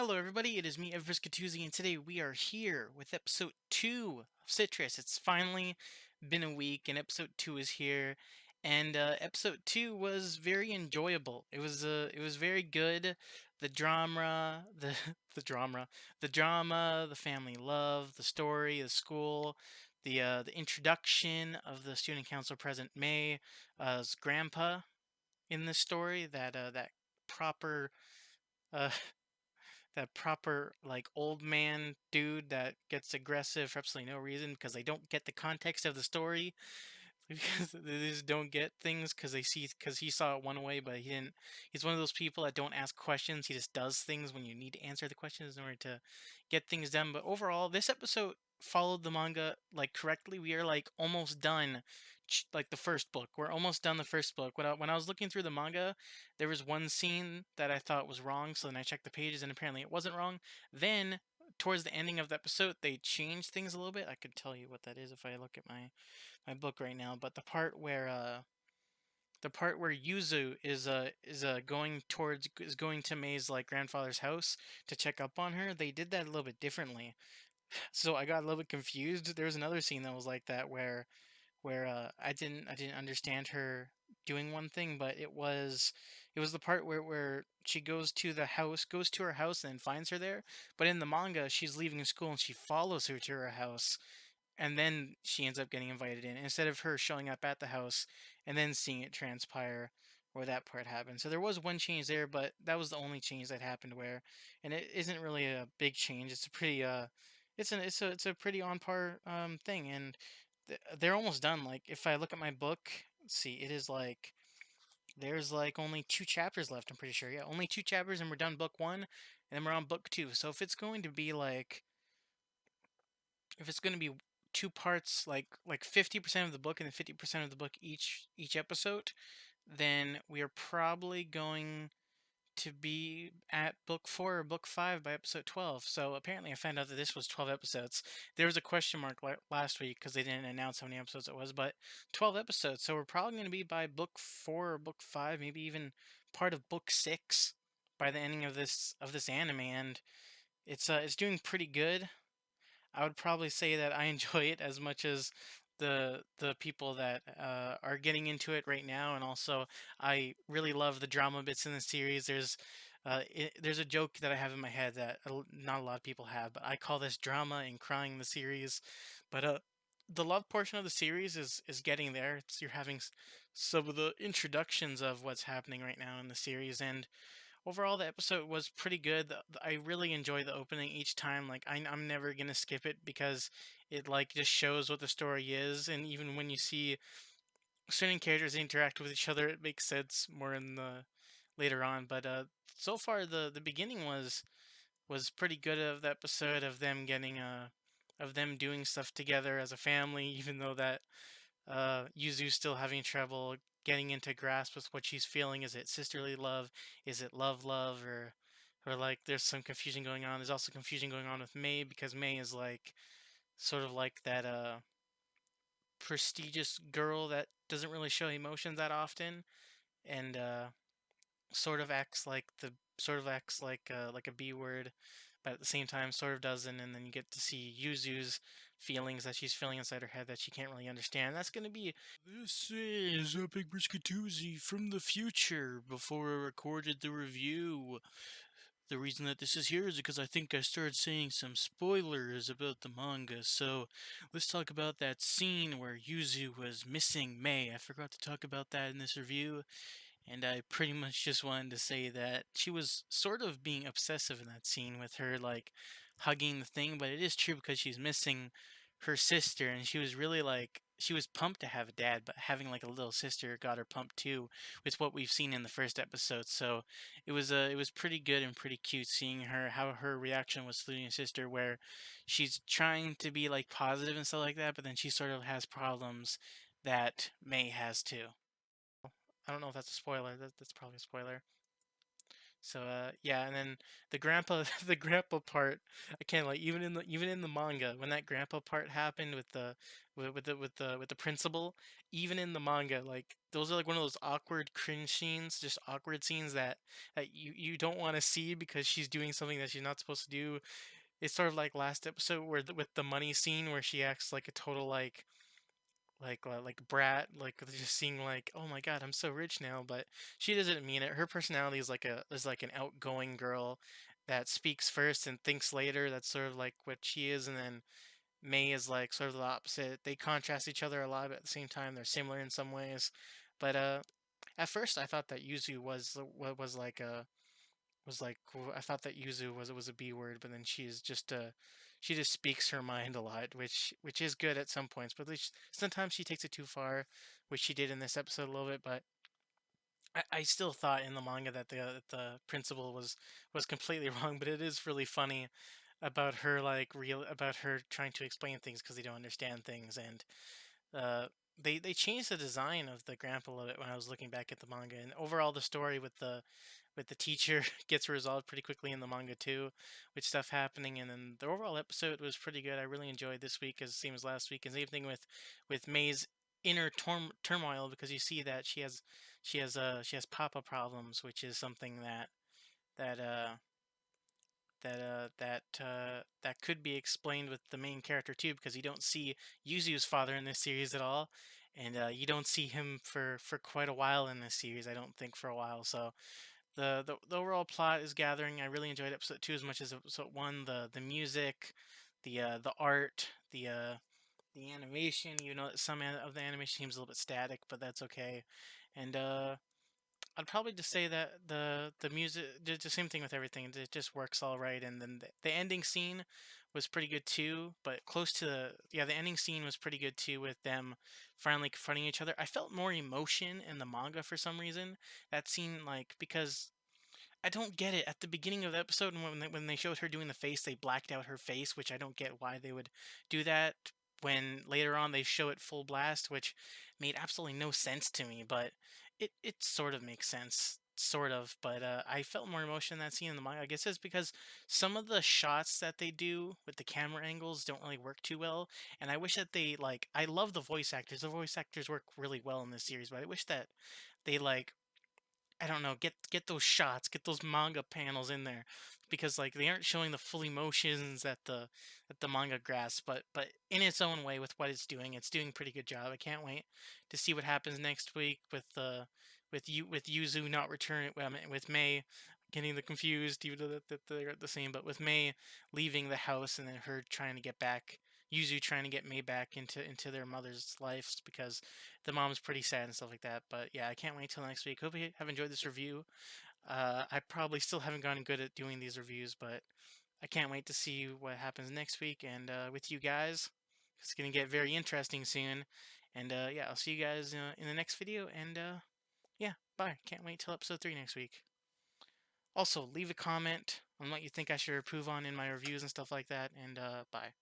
Hello, everybody. It is me, Everskatoozy, and today we are here with episode 2 of Citrus. It's finally been a week, and episode 2 is here. And episode 2 was very enjoyable. It was very good. The drama, the family love, the story, the school, the introduction of the student council president May's grandpa in this story. That proper. Uh, that proper like old man dude that gets aggressive for absolutely no reason because they don't get the context of the story because they just don't get things because he saw it one way but he didn't. He's one of those people that don't ask questions. He just does things when you need to answer the questions in order to get things done. But overall, this episode followed the manga like correctly. We are like almost done, like the first book. We're almost done the first book. When I was looking through the manga, there was one scene that I thought was wrong, so then I checked the pages and apparently it wasn't wrong. Then towards the ending of the episode, they changed things a little bit. I could tell you what that is if I look at my book right now. But the part where Yuzu is going to May's like grandfather's house to check up on her, they did that a little bit differently. So I got a little bit confused. There was another scene that was like that where I didn't understand her doing one thing, but it was the part where she goes to her house and then finds her there. But in the manga, she's leaving school and she follows her to her house, and then she ends up getting invited in instead of her showing up at the house and then seeing it transpire where that part happened. So there was one change there, but that was the only change that happened where, and it isn't really a big change. It's a pretty it's a pretty on par thing, and they're almost done. Like if I look at my book, let's see, it is like there's like only 2 chapters left. I'm pretty sure. Yeah, only 2 chapters, and we're done book one, and then we're on book two. So if it's going to be two parts, like 50% of the book and then 50% of the book each episode, then we are probably going to be at book 4 or book 5 by episode 12. So apparently I found out that this was 12 episodes. There was a question mark last week because they didn't announce how many episodes it was, but 12 episodes. So we're probably going to be by book 4 or book 5, maybe even part of book 6 by the ending of this anime, and it's doing pretty good. I would probably say that I enjoy it as much as the people that are getting into it right now, and also I really love the drama bits in the series. There's a joke that I have in my head that not a lot of people have, but I call this drama and crying the series. But the love portion of the series is getting there. You're having some of the introductions of what's happening right now in the series, and overall the episode was pretty good. I really enjoy the opening each time. Like I'm never gonna skip it because it like just shows what the story is, and even when you see certain characters interact with each other, it makes sense more in the later on. But so far the beginning was pretty good of the episode of them getting of them doing stuff together as a family, even though that Yuzu's still having trouble getting into grasp with what she's feeling. Is it sisterly love? Is it love, or like there's some confusion going on. There's also confusion going on with May because May is like sort of like that prestigious girl that doesn't really show emotions that often, and sort of acts like a B word, but at the same time sort of doesn't. And then you get to see Yuzu's feelings that she's feeling inside her head that she can't really understand. That's gonna be. This is a Big Briskatoozy from the future before I recorded the review. The reason that this is here is because I think I started saying some spoilers about the manga. So let's talk about that scene where Yuzu was missing May. I forgot to talk about that in this review, and I pretty much just wanted to say that she was sort of being obsessive in that scene with her like hugging the thing, but it is true because she's missing her sister, and she was really like she was pumped to have a dad, but having like a little sister got her pumped too, with what we've seen in the first episode. So it was pretty good and pretty cute seeing her how her reaction was to losing a sister, where she's trying to be like positive and stuff like that, but then she sort of has problems that May has too. I don't know if that's a spoiler. That's probably a spoiler. So yeah, and then the grandpa the grandpa part, I can't like even in the manga when that grandpa part happened with the with the principal, even in the manga, like those are like one of those awkward cringe scenes, just awkward scenes that you don't want to see because she's doing something that she's not supposed to do. It's sort of like last episode where with the money scene where she acts like a total like brat, like just seeing like, oh my god, I'm so rich now, but she doesn't mean it. Her personality is like an outgoing girl that speaks first and thinks later. That's sort of like what she is, and then May is like sort of the opposite. They contrast each other a lot, but at the same time they're similar in some ways. But at first I thought that Yuzu was like a was like I thought that Yuzu was a B word, but then she just speaks her mind a lot, which is good at some points, but sometimes she takes it too far, which she did in this episode a little bit. But I still thought in the manga that the principal was completely wrong, but it is really funny about her like real about her trying to explain things because they don't understand things, and uh, they changed the design of the grandpa a little bit when I was looking back at the manga, and overall the story with the teacher gets resolved pretty quickly in the manga too, with stuff happening, and then the overall episode was pretty good. I really enjoyed this week as same as last week, and same thing with May's inner turmoil because you see that she has papa problems, which is something that that could be explained with the main character too, because you don't see Yuzu's father in this series at all, and you don't see him for quite a while in this series. I don't think for a while. So the overall plot is gathering. I really enjoyed episode two as much as episode one. The music, the art, the animation. You know, some of the animation seems a little bit static, but that's okay. And I'd probably just say that the music, the same thing with everything. It just works all right, and then the ending scene was pretty good too. But close to yeah, the ending scene was pretty good too with them finally confronting each other. I felt more emotion in the manga for some reason. That scene, like because I don't get it. At the beginning of the episode, when they showed her doing the face, they blacked out her face, which I don't get why they would do that. When later on they show it full blast, which made absolutely no sense to me, but it sort of makes sense, sort of. But I felt more emotion in that scene in the manga. I guess it's because some of the shots that they do with the camera angles don't really work too well, and I wish that they like. I love the voice actors. The voice actors work really well in this series, but I wish that they like I don't know, get those shots, get those manga panels in there, because like they aren't showing the full emotions that the manga grasps, but in its own way with what it's doing a pretty good job. I can't wait to see what happens next week with Yuzu not returning, well, I mean, with May getting the confused, even though that they're the same, but with May leaving the house and then her trying to get back. Yuzu trying to get May back into their mother's lives because the mom's pretty sad and stuff like that. But yeah, I can't wait till next week. Hope you have enjoyed this review. I probably still haven't gotten good at doing these reviews, but I can't wait to see what happens next week and with you guys. It's gonna get very interesting soon. And yeah, I'll see you guys in the next video. And yeah, bye. Can't wait till episode 3 next week. Also, leave a comment on what you think I should improve on in my reviews and stuff like that. And bye.